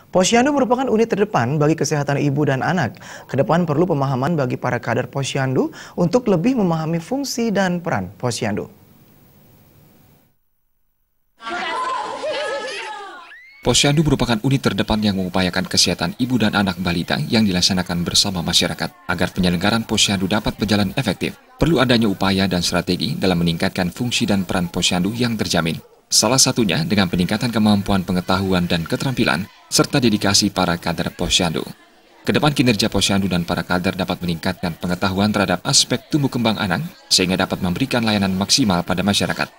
Posyandu merupakan unit terdepan bagi kesehatan ibu dan anak. Kedepan perlu pemahaman bagi para kader posyandu untuk lebih memahami fungsi dan peran posyandu. Posyandu merupakan unit terdepan yang mengupayakan kesehatan ibu dan anak balita yang dilaksanakan bersama masyarakat. Agar penyelenggaraan posyandu dapat berjalan efektif, perlu adanya upaya dan strategi dalam meningkatkan fungsi dan peran posyandu yang terjamin. Salah satunya dengan peningkatan kemampuan pengetahuan dan keterampilan, serta dedikasi para kader posyandu. Kedepan kinerja posyandu dan para kader dapat meningkatkan pengetahuan terhadap aspek tumbuh kembang anak, sehingga dapat memberikan layanan maksimal pada masyarakat.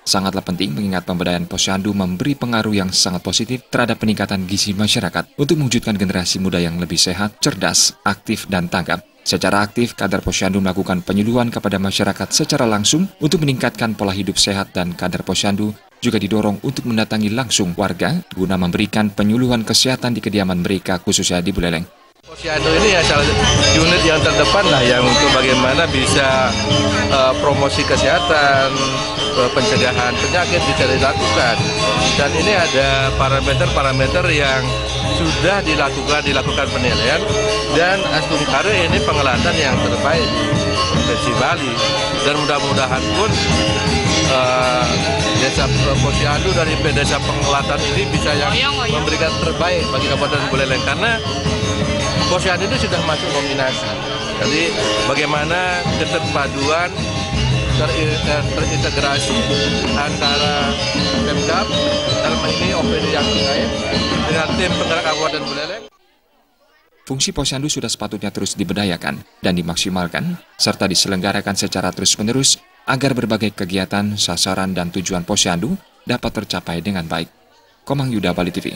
Sangatlah penting mengingat pemberdayaan posyandu memberi pengaruh yang sangat positif terhadap peningkatan gizi masyarakat untuk mewujudkan generasi muda yang lebih sehat, cerdas, aktif, dan tanggap. Secara aktif, kader posyandu melakukan penyuluhan kepada masyarakat secara langsung untuk meningkatkan pola hidup sehat, dan kader posyandu juga didorong untuk mendatangi langsung warga guna memberikan penyuluhan kesehatan di kediaman mereka, khususnya di Buleleng. Posyandu ini ya salah unit yang terdepan lah yang untuk bagaimana bisa promosi kesehatan, pencegahan penyakit bisa dilakukan. Dan ini ada parameter-parameter yang sudah dilakukan penilaian, dan Astungkare ini pengelatan yang terbaik di Provinsi Bali. Dan mudah-mudahan pun desa posyandu dari desa pengelatan ini bisa yang memberikan terbaik bagi Kabupaten Buleleng, karena posyandu itu sudah masuk nominasi. Jadi bagaimana keterpaduan, terintegrasi antara Pemkab, dalam ini OPD yang terkait, dengan tim penggerak Kabupaten Buleleng. Fungsi posyandu sudah sepatutnya terus diberdayakan dan dimaksimalkan, serta diselenggarakan secara terus-menerus agar berbagai kegiatan, sasaran, dan tujuan posyandu dapat tercapai dengan baik. Komang Yuda, Bali TV.